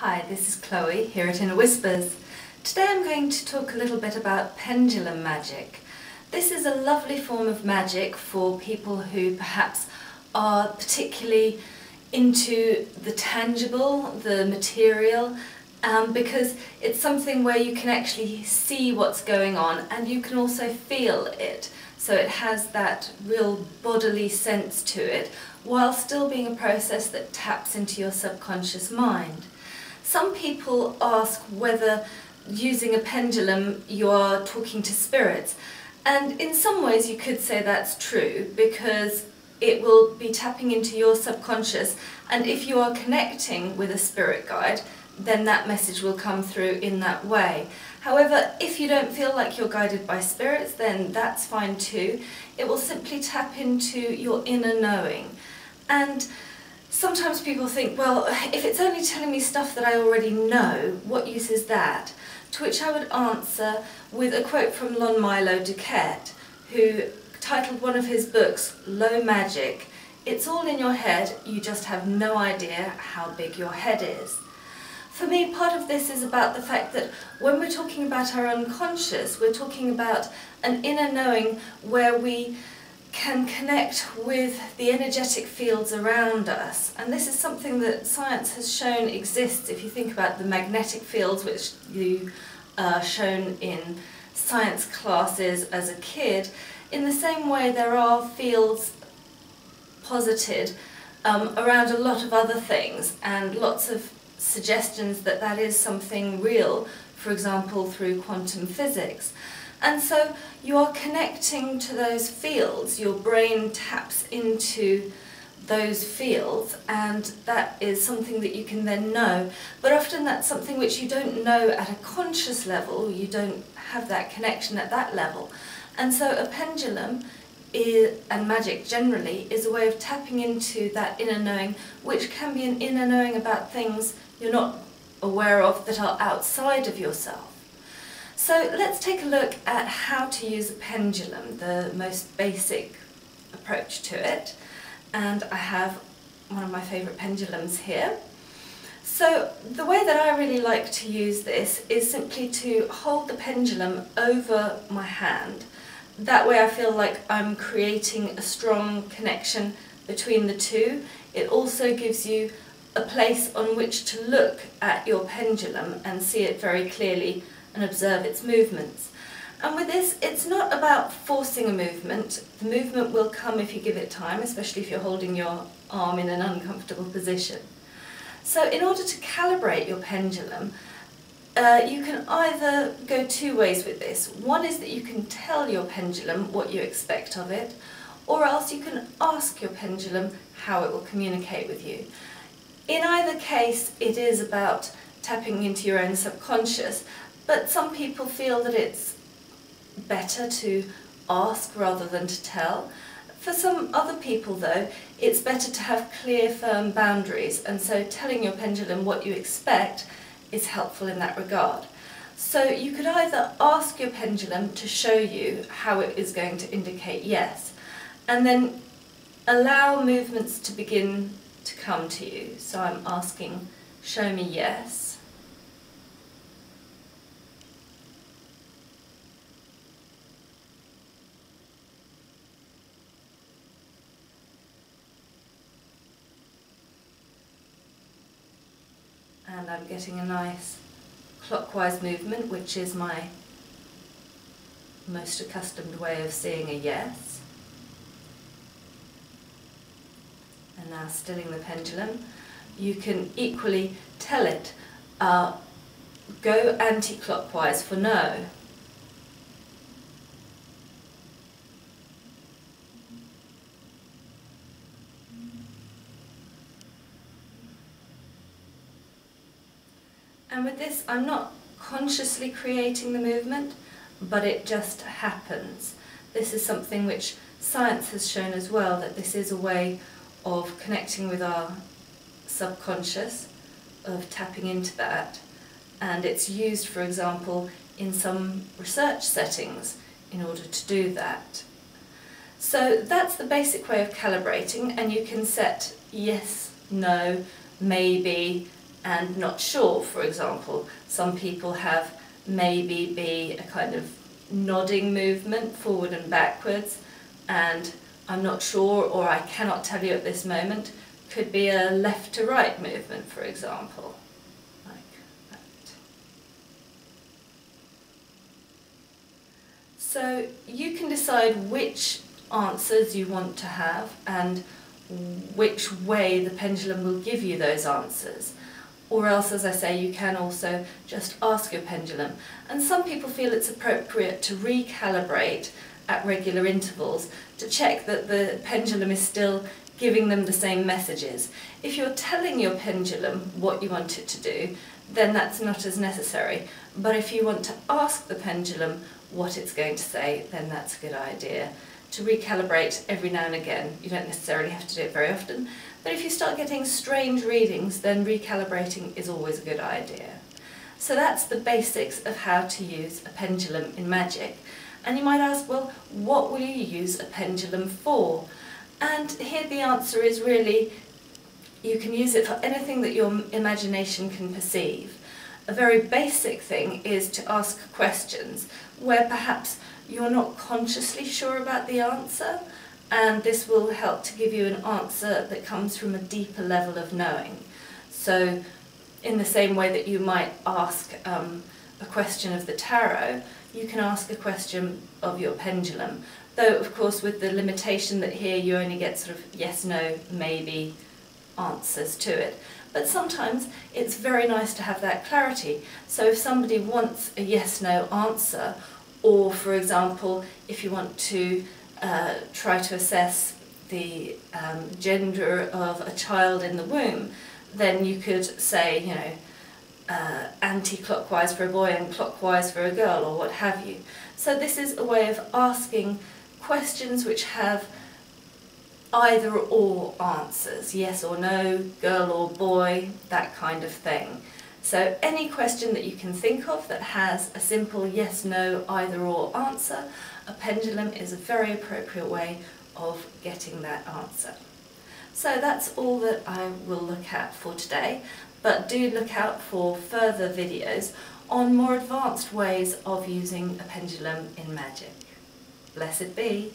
Hi, this is Chloe here at Inner Whispers. Today I'm going to talk a little bit about pendulum magic. This is a lovely form of magic for people who perhaps are particularly into the tangible, the material, because it's something where you can actually see what's going on and you can also feel it. So it has that real bodily sense to it, while still being a process that taps into your subconscious mind. Some people ask whether using a pendulum you are talking to spirits, and in some ways you could say that's true, because it will be tapping into your subconscious, and if you are connecting with a spirit guide, then that message will come through in that way. However, if you don't feel like you're guided by spirits, then that's fine too. It will simply tap into your inner knowing. And sometimes people think, well, if it's only telling me stuff that I already know, what use is that? To which I would answer with a quote from Milo Duquette, who titled one of his books, Low Magic, "It's all in your head, you just have no idea how big your head is." For me, part of this is about the fact that when we're talking about our unconscious, we're talking about an inner knowing where we can connect with the energetic fields around us. And this is something that science has shown exists. If you think about the magnetic fields, which you are shown in science classes as a kid, in the same way there are fields posited around a lot of other things, and lots of suggestions that that is something real, for example through quantum physics. And so you are connecting to those fields, your brain taps into those fields, and that is something that you can then know. But often that's something which you don't know at a conscious level, you don't have that connection at that level. And so a pendulum and magic generally is a way of tapping into that inner knowing, which can be an inner knowing about things you're not aware of that are outside of yourself. So let's take a look at how to use a pendulum, the most basic approach to it. And I have one of my favourite pendulums here. So the way that I really like to use this is simply to hold the pendulum over my hand. That way I feel like I'm creating a strong connection between the two. It also gives you a place on which to look at your pendulum and see it very clearly and observe its movements. And with this, it's not about forcing a movement. The movement will come if you give it time, especially if you're holding your arm in an uncomfortable position. So in order to calibrate your pendulum, you can either go two ways with this. One is that you can tell your pendulum what you expect of it, or else you can ask your pendulum how it will communicate with you. In either case, it is about tapping into your own subconscious, but some people feel that it's better to ask rather than to tell. For some other people though, it's better to have clear, firm boundaries, and so telling your pendulum what you expect is helpful in that regard. So you could either ask your pendulum to show you how it is going to indicate yes, and then allow movements to begin to come to you. So I'm asking, show me yes. And I'm getting a nice clockwise movement, which is my most accustomed way of seeing a yes. And now stilling the pendulum, you can equally tell it, go anti-clockwise for no. And with this, I'm not consciously creating the movement, but it just happens. This is something which science has shown as well, that this is a way of connecting with our subconscious, of tapping into that. And it's used, for example, in some research settings in order to do that. So that's the basic way of calibrating, and you can set yes, no, maybe, and not sure, for example. Some people have maybe be a kind of nodding movement forward and backwards, and I'm not sure, or I cannot tell you at this moment. Could be a left to right movement, for example, like that. So you can decide which answers you want to have and which way the pendulum will give you those answers. Or else, as I say, you can also just ask your pendulum. And some people feel it's appropriate to recalibrate at regular intervals to check that the pendulum is still giving them the same messages. If you're telling your pendulum what you want it to do, then that's not as necessary. But if you want to ask the pendulum what it's going to say, then that's a good idea. To recalibrate every now and again. You don't necessarily have to do it very often, but if you start getting strange readings, then recalibrating is always a good idea. So that's the basics of how to use a pendulum in magic. And you might ask, well, what will you use a pendulum for? And here the answer is really, you can use it for anything that your imagination can perceive. A very basic thing is to ask questions where perhaps you're not consciously sure about the answer, and this will help to give you an answer that comes from a deeper level of knowing. So in the same way that you might ask a question of the tarot, you can ask a question of your pendulum, though of course with the limitation that here you only get sort of yes, no, maybe answers to it. But sometimes it's very nice to have that clarity. So if somebody wants a yes-no answer, or for example, if you want to try to assess the gender of a child in the womb, then you could say, you know, anti-clockwise for a boy and clockwise for a girl, or what have you. So this is a way of asking questions which have either or answers, yes or no, girl or boy, that kind of thing. So any question that you can think of that has a simple yes, no, either or answer, a pendulum is a very appropriate way of getting that answer. So that's all that I will look at for today, but do look out for further videos on more advanced ways of using a pendulum in magic. Blessed be.